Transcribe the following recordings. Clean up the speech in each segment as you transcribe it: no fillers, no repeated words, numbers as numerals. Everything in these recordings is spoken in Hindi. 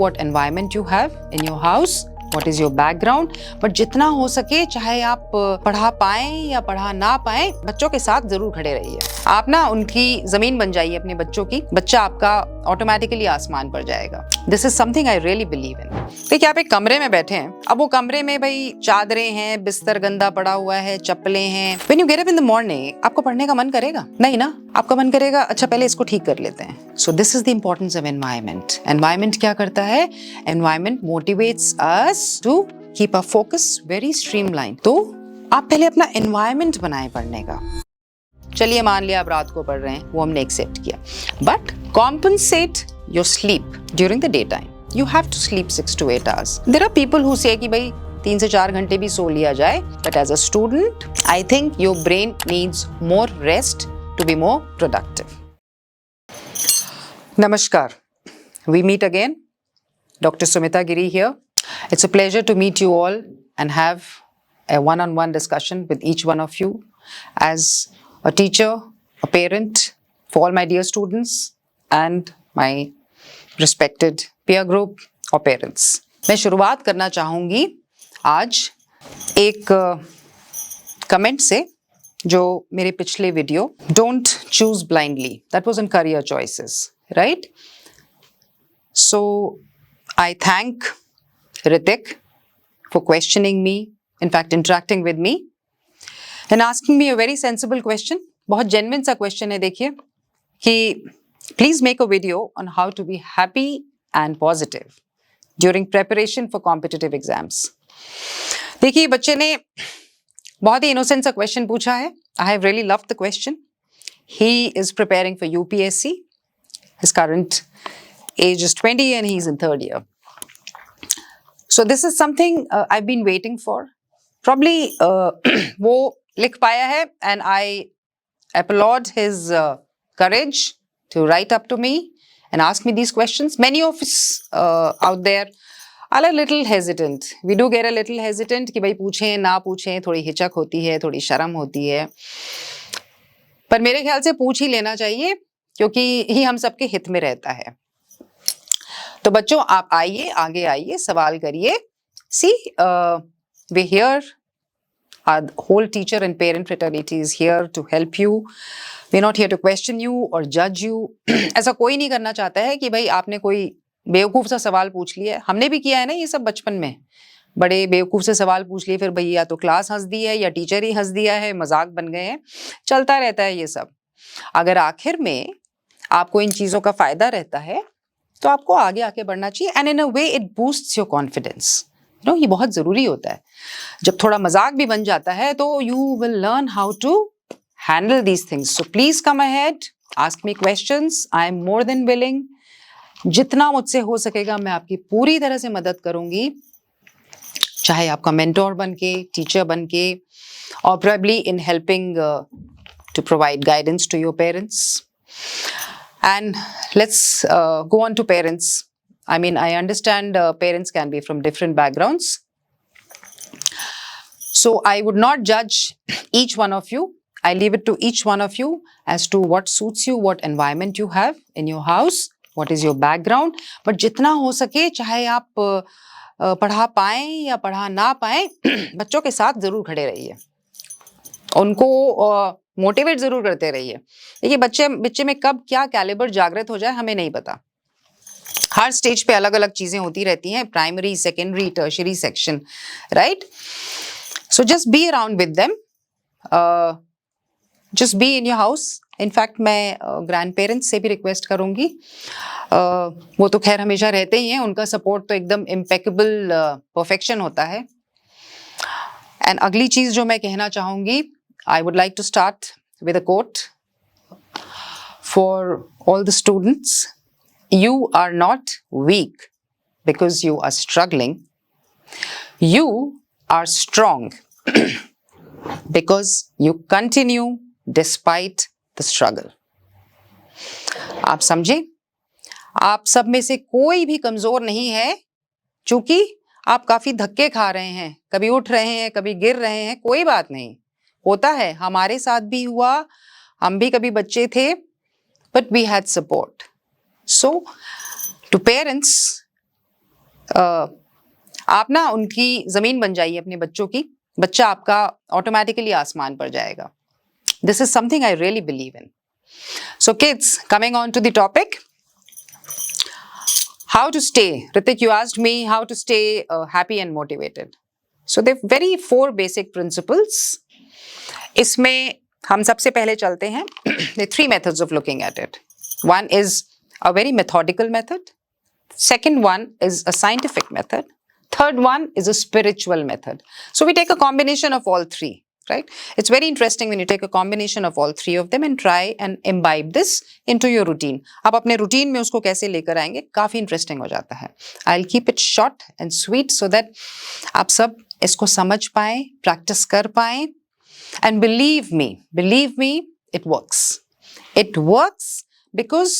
what environment you have in your house, what is your background, but जितना हो सके चाहे आप पढ़ा पाएं या पढ़ा ना पाएं, बच्चों के साथ जरूर खड़े रहिए। आप ना उनकी जमीन बन जाइए अपने बच्चों की, बच्चा आपका ऑटोमेटिकली आसमान पर जाएगा। This is something I really believe in. देखिए आप एक कमरे में बैठे हैं, अब वो कमरे में भाई चादरें हैं, बिस्तर गंदा पड़ा हुआ है, चप्पलें हैं। When you get up in the morning, आपको पढ़ने का मन करेगा? नहीं ना, आपका मन करेगा अच्छा पहले इसको ठीक कर लेते हैं। So this is the importance of environment. Environment क्या करता है? Environment motivates us to keep a focus very streamline. तो आप पहले अपना एनवायरमेंट बनाए पढ़ने का। चलिए मान लिया आप रात को पढ़ रहे हैं, वो हमने एक्सेप्ट किया, but compensate your sleep during the day time. You have to sleep 6 to 8 hours. There are people who say कि भाई 3 से 4 घंटे भी सो लिया जाए, but as a student, I think your brain needs more rest to be more productive. Namaskar. We meet again. Dr. Sumita Giri here. It's a pleasure to meet you all and have a one-on-one discussion with each one of you as a teacher, a parent, for all my dear students and my respected peer group or parents. मैं शुरुआत करना चाहूंगी आज एक कमेंट से जो मेरे पिछले video don't choose blindly, that was on career choices, right? So I thank Hrithik for questioning me, in fact interacting with me and asking me a very sensible question. बहुत जेन्युइन सा क्वेश्चन है। देखिए कि please make a video on how to be happy and positive during preparation for competitive exams. देखिए बच्चे ने बहुत ही इनोसेंट सा क्वेश्चन पूछा है। I have really loved the question. He is preparing for UPSC. His current age is 20 and he is in 3rd year. So this is something I've been waiting for. Probably वो लिख पाया है and I applaud his courage to write up to me and ask me these questions. Many of us out there are a little hesitant. We do get a little hesitant कि भाई पूछें ना पूछें, थोड़ी हिचक होती है, थोड़ी शर्म होती है, पर मेरे ख्याल से पूछ ही लेना चाहिए क्योंकि ही हम सबके हित में रहता है। तो बच्चों आप आइए, आगे आइए, सवाल करिए। See, we here, our whole teacher and parent fraternity is here to help you. We're not here to question you or judge you. ऐसा कोई नहीं करना चाहता है कि भाई आपने कोई बेवकूफ़ सा सवाल पूछ लिया है। हमने भी किया है ना ये सब बचपन में, बड़े बेवकूफ़ से सवाल पूछ लिए, फिर भाई या तो क्लास हंस दी है या टीचर ही हंस दिया है, मजाक बन गए हैं, चलता रहता है ये सब। अगर आखिर में आपको इन चीज़ों का फ़ायदा रहता है तो आपको आगे आके बढ़ना चाहिए and in a way it boosts your confidence. No, ये बहुत ज़रूरी होता है। जब थोड़ा मजाक भी बन जाता है तो you will learn how to handle these things. So please come ahead, ask me questions. I am more than willing. जितना मुझसे हो सकेगा मैं आपकी पूरी तरह से मदद करूंगी, चाहे आपका मेंटोर बनके, टीचर बनके, or probably in helping to provide guidance to your parents. And let's go on to parents. I mean, I understand parents can be from different backgrounds. So I would not judge each one of you. I leave it to each one of you as to what suits you, what environment you have in your house, what is your background. But जितना हो सके, चाहे आप पढ़ा पाएं या पढ़ा ना पाएं, बच्चों के साथ जरूर खड़े रहिए, उनको मोटिवेट जरूर करते रहिए। देखिए बच्चे में कब क्या कैलिबर जागृत हो जाए हमें नहीं पता। हर स्टेज पे अलग अलग चीजें होती रहती हैं, primary, secondary, tertiary section, right? So just be around with them, just be in your house. In fact मैं ग्रैंड पेरेंट्स से भी रिक्वेस्ट करूंगी, वो तो खैर हमेशा रहते ही हैं, उनका सपोर्ट तो एकदम इम्पेकेबल परफेक्शन होता है। एंड अगली चीज जो मैं कहना चाहूंगी, I would like to start with a quote for all the students. You are not weak because you are struggling. You are strong because you continue despite the struggle. आप समझे? आप सब में से कोई भी कमजोर नहीं है, चूंकि आप काफी धक्के खा रहे हैं, कभी उठ रहे हैं, कभी गिर रहे हैं, कोई बात नहीं, होता है, हमारे साथ भी हुआ, हम भी कभी बच्चे थे, but we had support. So, to parents, आप ना उनकी जमीन बन जाइए अपने बच्चों की, बच्चा आपका ऑटोमेटिकली आसमान पर जाएगा. This is something I really believe in. So kids, coming on to the topic, how to stay. Ritik, you asked me how to stay happy and motivated. So there are very 4 basic principles. इसमें हम सबसे पहले चलते हैं. There are 3 methods of looking at it. One is a very methodical method. Second one is a scientific method. Third one is a spiritual method. So we take a combination of all 3. Right? It's very interesting when you take a combination of all 3 of them and try and imbibe this into your routine. आप अपने routine में उसको कैसे लेकर आएंगे, काफी interesting हो जाता है. I'll keep it short and sweet so that आप सब इसको समझ पाएं, practice कर पाएं. And believe me, it works. It works because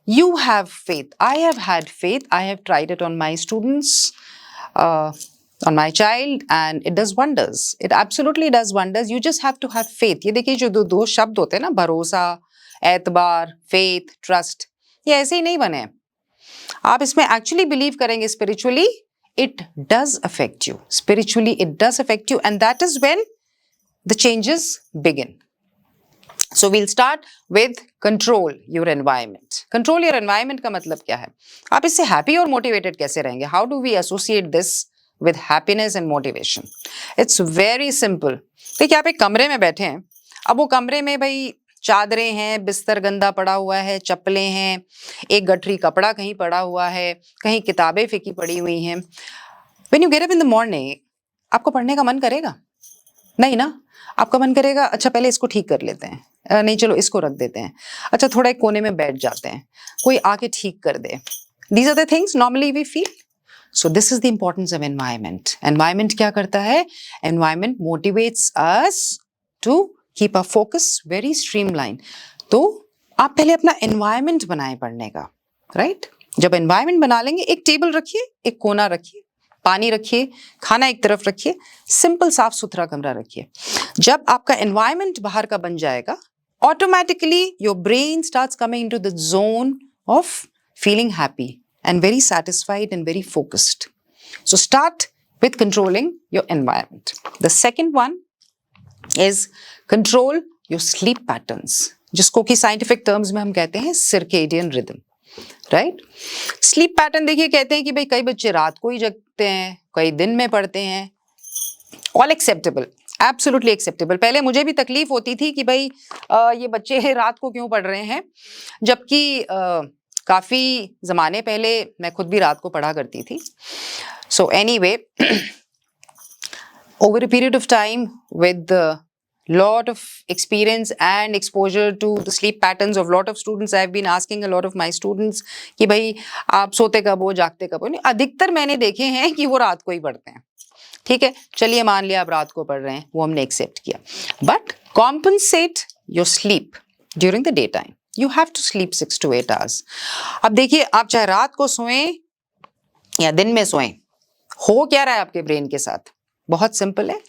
you have faith. I have had faith. I have tried it on my students. On my child, and it does wonders. It absolutely does wonders. You just have to have faith. ये देखिए जो दो शब्द होते हैं ना, भरोसा, एतबार, faith, trust, ये ऐसे ही नहीं बने. आप इसमें actually believe करेंगे spiritually, it does affect you. Spiritually, it does affect you, and that is when the changes begin. So we'll start with control your environment. Control your environment का मतलब क्या है? आप इससे happy और motivated कैसे रहेंगे? How do we associate this with happiness and motivation? It's very simple. देखिए आप एक कमरे में बैठे हैं, अब वो कमरे में भाई चादरें हैं, बिस्तर गंदा पड़ा हुआ है, चप्पलें हैं, एक गठरी कपड़ा कहीं पड़ा हुआ है, कहीं किताबें फेंकी पड़ी हुई हैं. When you get up in the morning, आपको पढ़ने का मन करेगा? नहीं ना. आपका मन करेगा अच्छा पहले इसको ठीक कर लेते हैं, नहीं चलो इसको रख देते हैं, अच्छा थोड़ा एक कोने में बैठ जाते हैं, कोई आके ठीक कर दे. These are the things normally we feel. So this is the importance of environment. Environment क्या करता है? Environment motivates us to keep our focus very streamlined. तो आप पहले अपना environment बनाएं पढ़ने का, right? जब environment बना लेंगे, एक टेबल रखिए, एक कोना रखिए, पानी रखिए, खाना एक तरफ रखिए, सिंपल साफ सुथरा कमरा रखिए. जब आपका environment बाहर का बन जाएगा, automatically your brain starts coming into the zone of feeling happy and very satisfied and very focused. So start with controlling your environment. The second one is control your sleep patterns, जिसको कि scientific terms में हम कहते हैं circadian rhythm. Right? Sleep pattern देखिए कहते हैं कि भाई कई बच्चे रात को ही जगते हैं, कई दिन में पढ़ते हैं. All acceptable. Absolutely acceptable. पहले मुझे भी तकलीफ होती थी कि भाई ये बच्चे रात को क्यों पढ़ रहे हैं, जबकि काफी जमाने पहले मैं खुद भी रात को पढ़ा करती थी. So anyway, over a period of time with lot of experience and exposure to the sleep patterns of lot of students, I have been asking a lot of my students कि भाई आप सोते कब हो, जागते कब हो. नहीं, अधिकतर मैंने देखे हैं कि वो रात को ही पढ़ते हैं. ठीक है, चलिए मान लिया आप रात को पढ़ रहे हैं, वो हमने एक्सेप्ट किया. But compensate your sleep during the daytime. You have to sleep 6 to 8 hours. अब देखिए आप चाहे रात को सोएं या दिन में सोएं, हो क्या रहा है आपके ब्रेन के साथ? बहुत सिंपल है.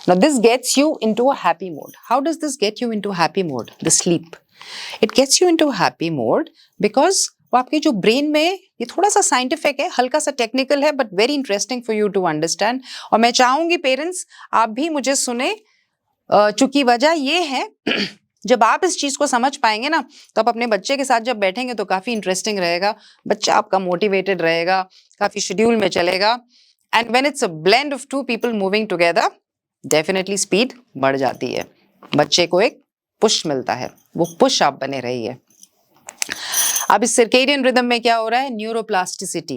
Now this gets you into a happy mode. How does this get you into happy mode? The sleep. It gets you into happy mode because वो आपके जो ब्रेन में, ये थोड़ा सा साइंटिफिक है, हल्का सा टेक्निकल है, but very interesting for you to understand. और मैं चाहूंगी पेरेंट्स आप भी मुझे सुने, चूंकि वजह ये है जब आप इस चीज को समझ पाएंगे ना, तो आप अपने बच्चे के साथ जब बैठेंगे तो काफी इंटरेस्टिंग रहेगा, बच्चा आपका मोटिवेटेड रहेगा, काफी शेड्यूल में चलेगा. And when it's a blend of 2 people moving together, definitely speed बढ़ जाती है, बच्चे को एक पुश मिलता है, वो पुश आप बने रहिए. अब इस सर्केडियन रिदम में क्या हो रहा है? न्यूरोप्लास्टिसिटी.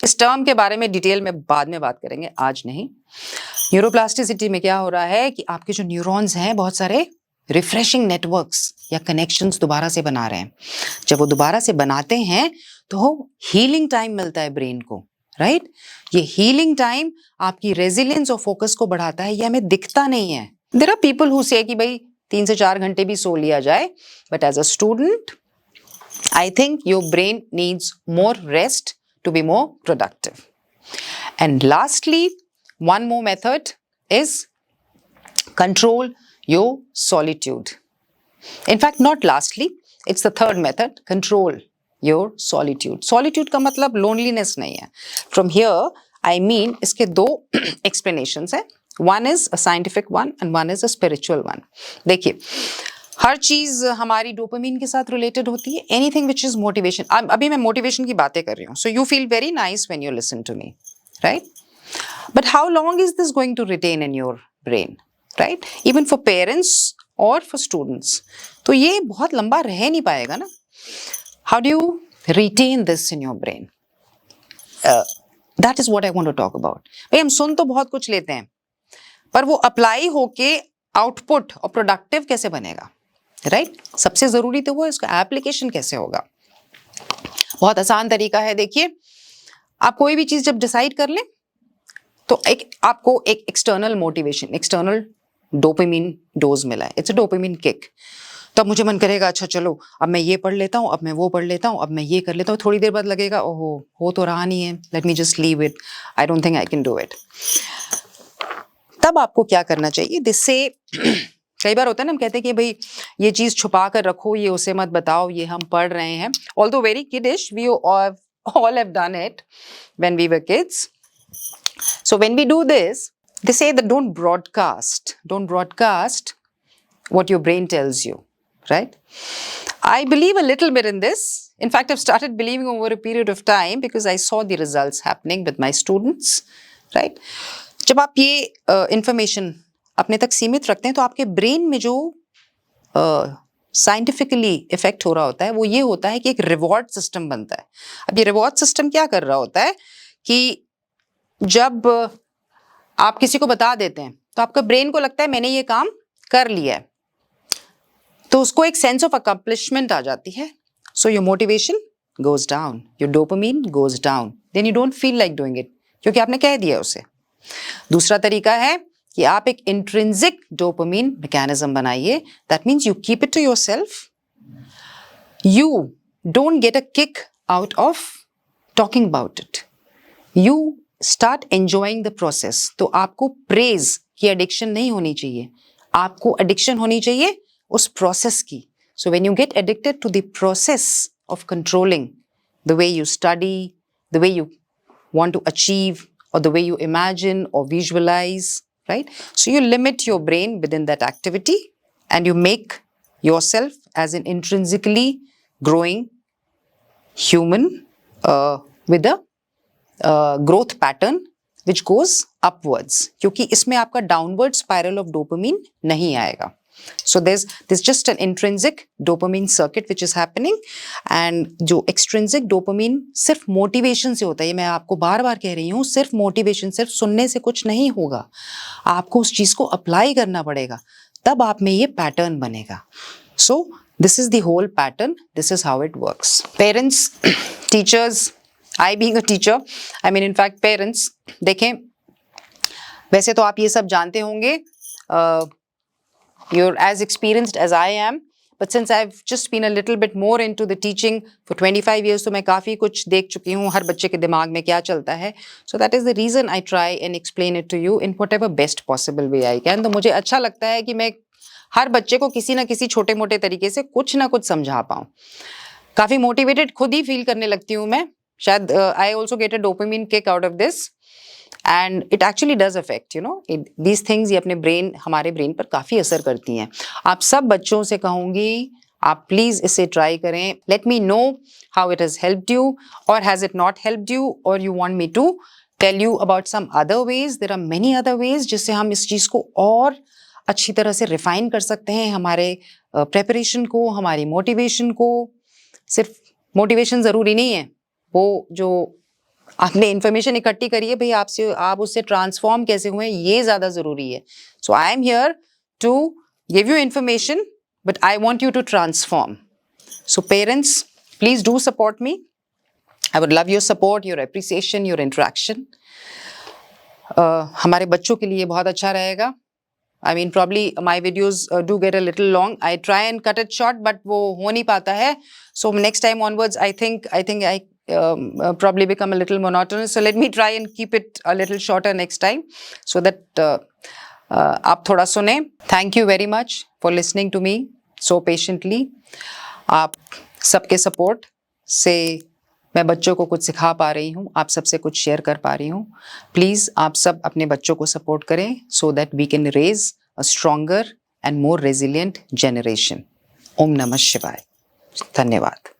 इस टर्म के बारे में डिटेल में बाद में बात करेंगे, आज नहीं. न्यूरोप्लास्टिसिटी में क्या हो रहा है कि आपके जो न्यूरॉन्स हैं बहुत सारे रिफ्रेशिंग नेटवर्क्स या कनेक्शंस दोबारा से बना रहे हैं. जब वो दोबारा से बनाते हैं तो हीलिंग टाइम मिलता है ब्रेन को, राइट? ये हीलिंग टाइम आपकी रेजिलियंस और फोकस को बढ़ाता है. ये हमें दिखता नहीं है. देयर आर पीपल हु से कि भाई 3 से 4 घंटे भी सो लिया जाए, but as a student I think your brain needs more rest to be more productive. And lastly, one more method is control your solitude. In fact, not lastly, it's the third method, control your solitude. Solitude का मतलब लोनलीनेस नहीं है. फ्रॉम हियर आई मीन इसके दो एक्सप्लेनेशंस है. One is a scientific one and one is a spiritual one. देखिए, हर चीज हमारी डोपामिन के साथ रिलेटेड होती है. Anything which is motivation. अभी मैं मोटिवेशन की बातें कर रही हूँ. So you feel very nice when you listen to me, right? But how long is this going to retain in your brain, right? Even for parents और फॉर स्टूडेंट्स, तो ये बहुत लंबा रह नहीं पाएगा ना. How do you retain this in your brain? That is what I want to talk about. भाई हम सुन तो बहुत कुछ लेते हैं, पर वो अप्लाई होके आउटपुट और प्रोडक्टिव कैसे बनेगा, राइट? सबसे जरूरी तो वो इसका एप्लीकेशन कैसे होगा. बहुत आसान तरीका है. देखिए, आप कोई भी चीज जब डिसाइड कर लें तो आपको एक external motivation, external dopamine dose मिला है. It's a dopamine kick. तो अब मुझे मन करेगा, अच्छा चलो अब मैं ये पढ़ लेता हूँ, अब मैं वो पढ़ लेता हूँ, अब मैं ये कर लेता हूँ. थोड़ी देर बाद लगेगा, ओहो हो तो रहा नहीं है, let me just leave it, I don't think I can do it. तब आपको क्या करना चाहिए? जिससे कई बार होता है ना, हम कहते हैं कि भाई ये चीज छुपा कर रखो, ये उसे मत बताओ, ये हम पढ़ रहे हैं. Although very kiddish, we all have done it when we were kids. So when we do this, they say that don't broadcast what your brain tells you, right? I believe a little bit in this. In fact, I've started believing over a period of time because I saw the results happening with my students, right? जब आप ये information अपने तक सीमित रखते हैं तो आपके ब्रेन में जो साइंटिफिकली इफेक्ट हो रहा होता है वो ये होता है कि एक रिवॉर्ड सिस्टम बनता है. अब ये रिवॉर्ड सिस्टम क्या कर रहा होता है कि जब आप किसी को बता देते हैं तो आपका ब्रेन को लगता है मैंने ये काम कर लिया है, तो उसको एक सेंस ऑफ अकम्प्लिशमेंट आ जाती है. So your motivation goes down, your dopamine goes down, then you don't feel like doing it, क्योंकि आपने कह दिया उसे. दूसरा तरीका है कि आप एक इंट्रिंसिक डोपामिन मैकेनिज्म बनाइए. That means you keep it to yourself. You don't get a kick out of talking about it. You start enjoying the process. तो आपको प्रेज की एडिक्शन नहीं होनी चाहिए, आपको एडिक्शन होनी चाहिए उस प्रोसेस की. So when you get addicted to the process of controlling the way you study, the way you want to achieve, or the way you imagine or visualize, right? So you limit your brain within that activity and you make yourself as an intrinsically growing human with a growth pattern which goes upwards, क्योंकि इसमें आपका downward spiral of dopamine नहीं आएगा. So there's just an intrinsic dopamine circuit which is happening, and जो extrinsic dopamine सिर्फ motivation से होता है. ये मैं आपको बार बार कह रही हूँ, सिर्फ motivation, सिर्फ सुनने से कुछ नहीं होगा, आपको उस चीज को अप्लाई करना पड़ेगा, तब आप में ये पैटर्न बनेगा. So this is the whole pattern, this is how it works. Parents, teachers, I being a teacher, I mean in fact parents, देखें वैसे तो आप ये सब जानते होंगे, you're as experienced as I am, but since I've just been a little bit more into the teaching for 25 years, तो मैं काफ़ी कुछ देख चुकी हूँ हर बच्चे के दिमाग में क्या चलता है. So that is the reason I try and explain it to you in whatever best possible way I can. तो मुझे अच्छा लगता है कि मैं हर बच्चे को किसी ना किसी छोटे मोटे तरीके से कुछ ना कुछ समझा पाऊँ. काफ़ी मोटिवेटेड खुद ही फील करने लगती हूँ मैं. शायद I also get a dopamine kick out of this. And it actually does affect, you know, these things ये अपने ब्रेन, हमारे ब्रेन पर काफ़ी असर करती हैं. आप सब बच्चों से कहूँगी आप प्लीज़ इसे ट्राई करें. Let me know how it has helped you, और has it not helped you, और you want me to tell you about some other ways. There are many other ways जिससे हम इस चीज़ को और अच्छी तरह से रिफाइन कर सकते हैं, हमारे प्रेपरेशन को, हमारी मोटिवेशन को. सिर्फ मोटिवेशन ज़रूरी नहीं है, वो जो आपने इन्फॉर्मेशन इकट्ठी करी है भाई आपसे, आप उससे ट्रांसफॉर्म कैसे हुए ये ज़्यादा ज़रूरी है. So I am here to give you information, but I want you to transform. So parents, please do support me. I would love your support, your appreciation, your interaction. हमारे बच्चों के लिए बहुत अच्छा रहेगा. I mean probably my videos do get a little long. I try and cut it short, but वो हो नहीं पाता है. So next time onwards, I think I probably become a little monotonous. So let me try and keep it a little shorter next time, so that आप थोड़ा सुने. Thank you very much for listening to me so patiently. आप सबके support से मैं बच्चों को कुछ सिखा पा रही हूँ, आप सबसे कुछ शेयर कर पा रही हूँ. प्लीज़ आप सब अपने बच्चों को सपोर्ट करें so that we can raise a stronger and more resilient generation. ओम नमः शिवाय. धन्यवाद.